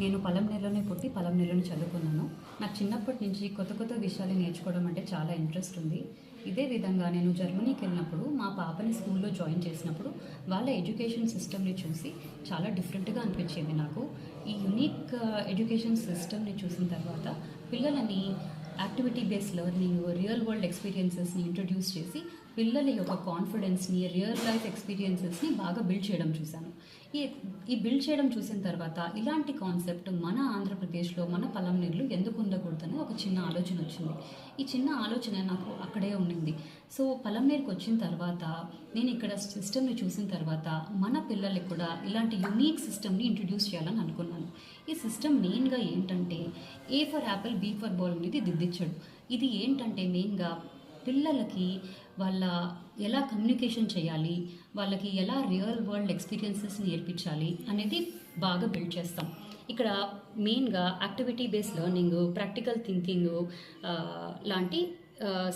నేను పలంనేరులోనే పుట్టి పలంనేరులోనే చదువుకున్నాను. నాకు చిన్నప్పటి నుంచి కొత్త కొత్త విషయాలు నేర్చుకోవడం అంటే చాలా ఇంట్రెస్ట్ ఉంది. ఇదే విధంగా నేను జర్మనీకి వెళ్ళినప్పుడు మా పాపని స్కూల్లో జాయిన్ చేసినప్పుడు వాళ్ళ ఎడ్యుకేషన్ సిస్టమ్ని చూసి చాలా డిఫరెంట్గా అనిపించింది నాకు. ఈ యునిక్ ఎడ్యుకేషన్ సిస్టమ్ని చూసిన తర్వాత పిల్లలని activity based learning, real world ఎక్స్పీరియన్సెస్ని ఇంట్రడ్యూస్ చేసి పిల్లల యొక్క కాన్ఫిడెన్స్ని, రియల్ లైఫ్ ఎక్స్పీరియన్సెస్ని బాగా బిల్డ్ చేయడం చూశాను. ఈ బిల్డ్ చేయడం చూసిన తర్వాత ఇలాంటి కాన్సెప్ట్ మన ఆంధ్రప్రదేశ్లో, మన పలంనేరులో ఎందుకు ఉండకూడదని ఒక చిన్న ఆలోచన వచ్చింది. ఈ చిన్న ఆలోచన నాకు అక్కడే ఉండింది. సో పలంనేరుకి వచ్చిన తర్వాత నేను ఇక్కడ సిస్టమ్ని చూసిన తర్వాత మన పిల్లలకి కూడా ఇలాంటి యునీక్ సిస్టమ్ని ఇంట్రడ్యూస్ చేయాలని అనుకున్నాను. ఈ సిస్టమ్ మెయిన్గా ఏంటంటే A for apple, B for ball అనేది దిద్దించాడు. ఇది ఏంటంటే మెయిన్గా పిల్లలకి వాళ్ళ ఎలా కమ్యూనికేషన్ చేయాలి, వాళ్ళకి ఎలా రియల్ వరల్డ్ ఎక్స్పీరియన్సెస్ నేర్పించాలి అనేది బాగా బిల్డ్ చేస్తాం. ఇక్కడ మెయిన్గా activity based learning, practical thinking లాంటి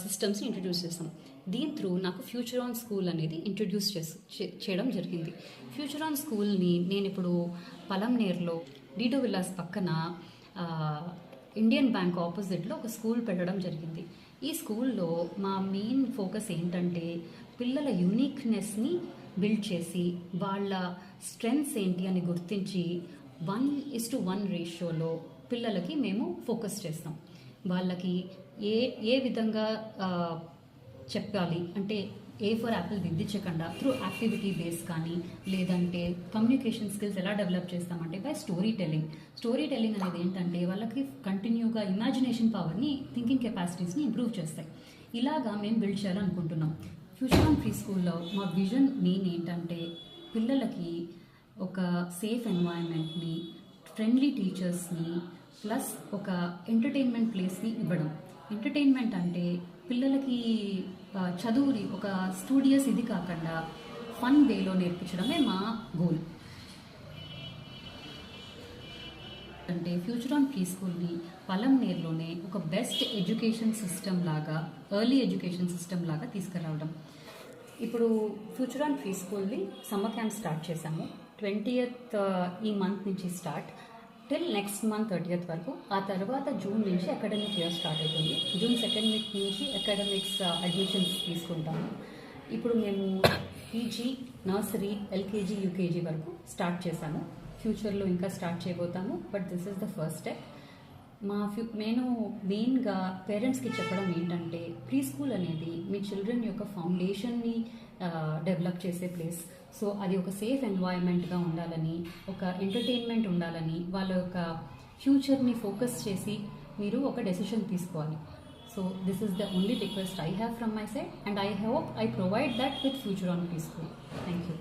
సిస్టమ్స్ని ఇంట్రడ్యూస్ చేస్తాం. దీని త్రూ నాకు ఫ్యూచర్ ఆన్ స్కూల్ అనేది ఇంట్రడ్యూస్ చేయడం జరిగింది. ఫ్యూచర్ ఆన్ స్కూల్ని నేను ఇప్పుడు పలంనేరులో డీడో విల్లాస్ పక్కన ఇండియన్ బ్యాంక్ ఆపోజిట్లో ఒక స్కూల్ పెట్టడం జరిగింది. ఈ స్కూల్లో మా మెయిన్ ఫోకస్ ఏంటంటే పిల్లల యూనిక్నెస్ని బిల్డ్ చేసి వాళ్ళ స్ట్రెంగ్స్ ఏంటి అని గుర్తించి 1:1 రేషియోలో పిల్లలకి మేము ఫోకస్ చేస్తాం. వాళ్ళకి ఏ విధంగా చెప్పాలి అంటే ఏ ఫర్ యాపిల్ దిద్దించకుండా త్రూ యాక్టివిటీ బేస్ కానీ, లేదంటే కమ్యూనికేషన్ స్కిల్స్ ఎలా డెవలప్ చేస్తామంటే బై స్టోరీ టెల్లింగ్ అనేది ఏంటంటే వాళ్ళకి కంటిన్యూగా ఇమాజినేషన్ పవర్ని, థింకింగ్ కెపాసిటీస్ని ఇంప్రూవ్ చేస్తాయి. ఇలాగా మేము బిల్డ్ చేయాలనుకుంటున్నాం. ఫ్యూచర్ ఆన్ ప్రీ స్కూల్లో మా విజన్ మెయిన్ ఏంటంటే పిల్లలకి ఒక సేఫ్ ఎన్వైరన్మెంట్ని, ఫ్రెండ్లీ టీచర్స్ని, ప్లస్ ఒక ఎంటర్టైన్మెంట్ ప్లేస్ని ఇవ్వడం. ఎంటర్టైన్మెంట్ అంటే పిల్లలకి చదువుని ఒక స్టూడియస్ ఇది కాకుండా ఫన్ వేలో నేర్పించడమే మా గోల్. అంటే ఫ్యూచర్ ఆన్ ప్రీ స్కూల్ని పలంనేరులోనే ఒక బెస్ట్ ఎడ్యుకేషన్ సిస్టమ్ లాగా, ఎర్లీ ఎడ్యుకేషన్ సిస్టమ్ లాగా తీసుకురావడం. ఇప్పుడు ఫ్యూచర్ ఆన్ ప్రీ స్కూల్ని సమ్మర్ క్యాంప్ స్టార్ట్ చేశాము. 20th ఈ మంత్ నుంచి start till next month 30th వరకు. ఆ తర్వాత జూన్ నుంచి అకాడమిక్ ఇయర్ స్టార్ట్ అవుతుంది. జూన్ 2nd వీక్ నుంచి అకాడమిక్స్ అడ్మిషన్స్ తీసుకుంటాము. ఇప్పుడు మేము పీజీ, నర్సరీ, ఎల్కేజీ, యూకేజీ వరకు స్టార్ట్ చేశాము. ఫ్యూచర్లో ఇంకా స్టార్ట్ చేయబోతాము. But this is the first step. నేను మెయిన్గా పేరెంట్స్కి చెప్పడం ఏంటంటే ప్రీ స్కూల్ అనేది మీ చిల్డ్రన్ యొక్క ఫౌండేషన్ని డెవలప్ చేసే ప్లేస్. సో అది ఒక సేఫ్ ఎన్వైరన్మెంట్గా ఉండాలని, ఒక ఎంటర్టైన్మెంట్ ఉండాలని, వాళ్ళ యొక్క ఫ్యూచర్ని ఫోకస్ చేసి మీరు ఒక డెసిషన్ తీసుకోవాలి. So this is the only request I have from my side, and I hope I provide that with future on pre school. Thank you.